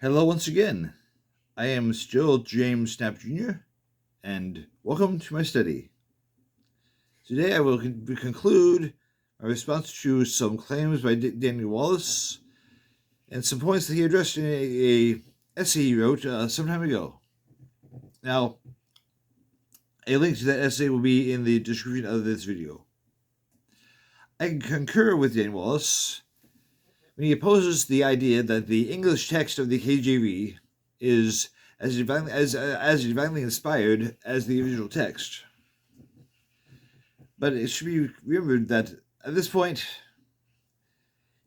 Hello once again. I am still James Knapp Jr., and welcome to my study. Today I will conclude my response to some claims by Daniel Wallace and some points that he addressed in a essay he wrote some time ago. Now, a link to that essay will be in the description of this video. I concur with Daniel Wallace when he opposes the idea that the English text of the KJV is as divinely inspired as the original text. But it should be remembered that at this point,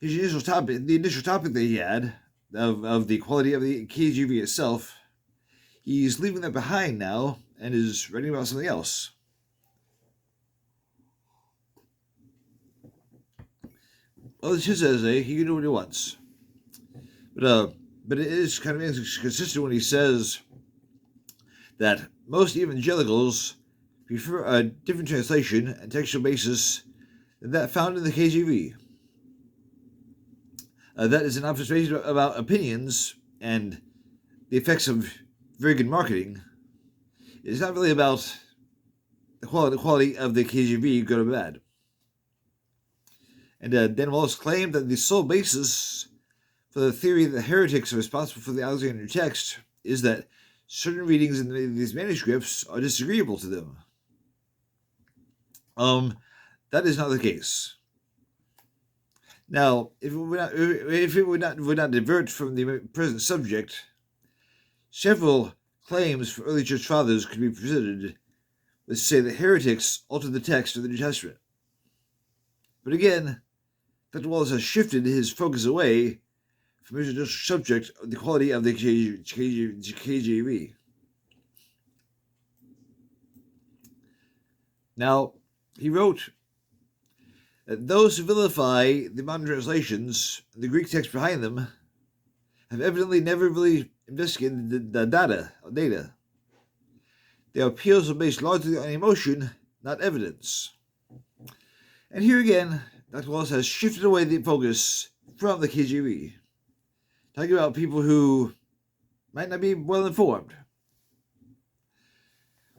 the initial topic that he had of the quality of the KJV itself, he's leaving that behind now and is writing about something else. Well, it's his essay. He can do what he wants. But it is kind of inconsistent when he says that most evangelicals prefer a different translation and textual basis than that found in the KJV. That is an observation about opinions and the effects of very good marketing. It's not really about the quality of the KJV, good or bad. And Dan Wallace claimed that the sole basis for the theory that heretics are responsible for the Alexandrian text is that certain readings in these manuscripts are disagreeable to them. That is not the case. Now, if it would not divert from the present subject, several claims for early church fathers could be presented which say that heretics altered the text of the New Testament. But again, Dr. Wallace has shifted his focus away from the original subject of the quality of the KJV. Now, he wrote that those who vilify the modern translations and the Greek text behind them have evidently never really investigated the data. Their appeals are based largely on emotion, not evidence. And here again, Dr. Wallace has shifted away the focus from the KJV, talking about people who might not be well informed.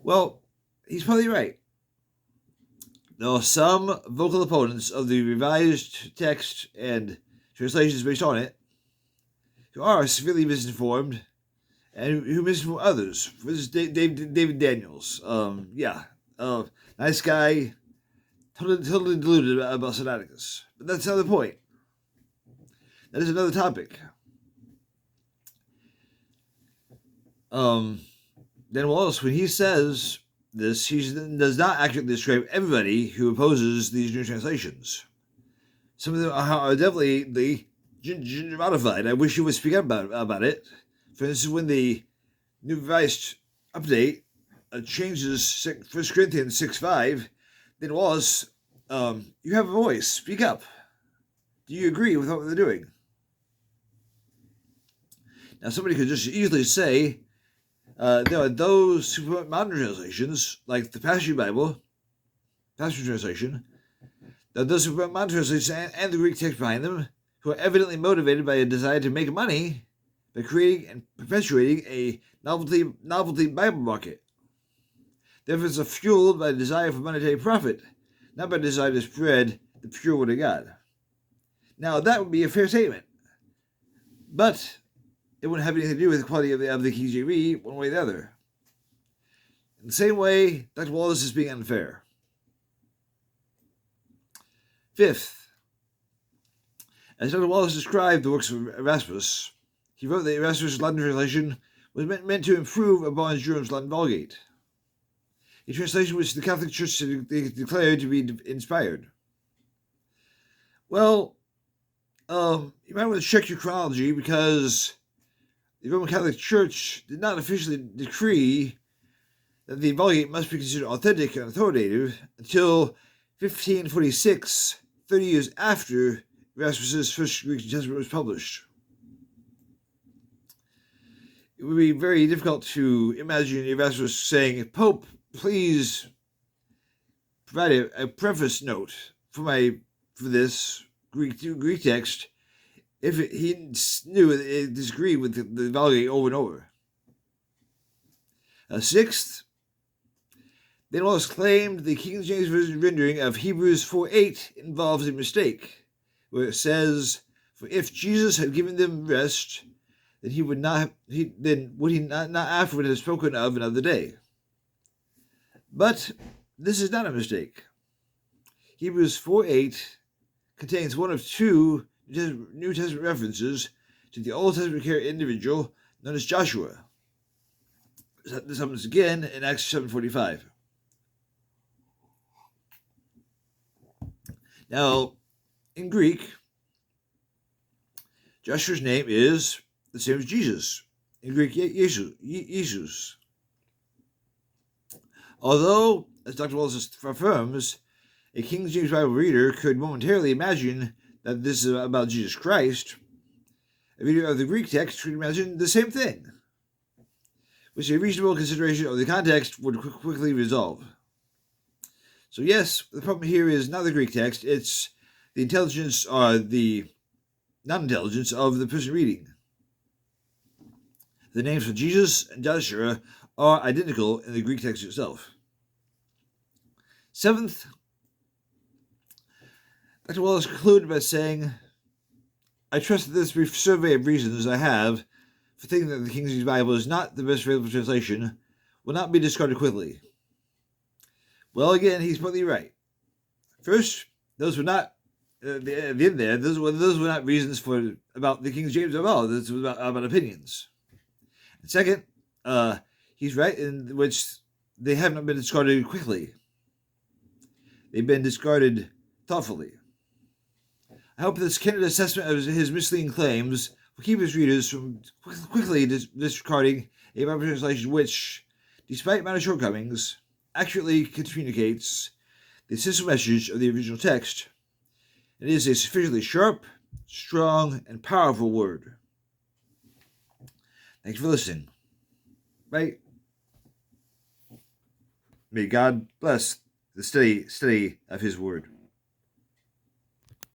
Well, he's probably right. There are some vocal opponents of the revised text and translations based on it who are severely misinformed and who misinform others. For instance, David Daniels. Nice guy, totally deluded about Sinaiticus. But that's another point. That is another topic. Dan Wallace, when he says this, he does not accurately describe everybody who opposes these new translations. Some of them are definitely modified. I wish you would speak up about it. For instance, when the New Revised Update changes 1 Corinthians 6:5, then Wallace, you have a voice. Speak up. Do you agree with what they're doing? Now, somebody could just easily say, there are those who promote modern translations, like the Passion Translation, those who promote modern translations and the Greek text behind them, who are evidently motivated by a desire to make money by creating and perpetuating a novelty Bible market. Their efforts are fueled by a desire for monetary profit, not by a desire to spread the pure word of God. Now, that would be a fair statement, but it wouldn't have anything to do with the quality of the KJV one way or the other. In the same way, Dr. Wallace is being unfair. Fifth, as Dr. Wallace described the works of Erasmus, he wrote that Erasmus' Latin translation was meant to improve upon Jerome's Latin Vulgate, a translation which the Catholic Church declared to be inspired. Well, you might want to check your chronology, because the Roman Catholic Church did not officially decree that the Vulgate must be considered authentic and authoritative until 1546, 30 years after Erasmus' first Greek Testament was published. It would be very difficult to imagine Erasmus saying, "Pope, please provide a preface note for this Greek text if he knew it disagreed with the Vulgate over and over. Sixth, then Wallace claimed the King James Version rendering of Hebrews 4:8 involves a mistake, where it says, "For if Jesus had given them rest, then he would not afterward have spoken of another day." But this is not a mistake. Hebrews 4:8 contains one of two New Testament references to the Old Testament individual known as Joshua. This happens again in Acts 7:45. Now, in Greek, Joshua's name is the same as Jesus. In Greek, Jesus. Although, as Dr. Wallace affirms, a King James Bible reader could momentarily imagine that this is about Jesus Christ, a reader of the Greek text could imagine the same thing, which a reasonable consideration of the context would quickly resolve. So yes, the problem here is not the Greek text, it's the intelligence or the non-intelligence of the person reading. The names for Jesus and Joshua are identical in the Greek text itself. Seventh, Dr. Wallace concluded by saying, "I trust that this brief survey of reasons I have for thinking that the King James Bible is not the best available translation will not be discarded quickly." Well, again, he's partly right. First, those were not at the end there. Those were not reasons about the King James at all. This was about opinions. And second, he's right in which they have not been discarded quickly. They've been discarded thoughtfully. I hope this candid assessment of his misleading claims will keep his readers from quickly discarding a Bible translation which, despite minor shortcomings, accurately communicates the essential message of the original text. It is a sufficiently sharp, strong, and powerful word. Thanks for listening. Bye. May God bless the study of His Word.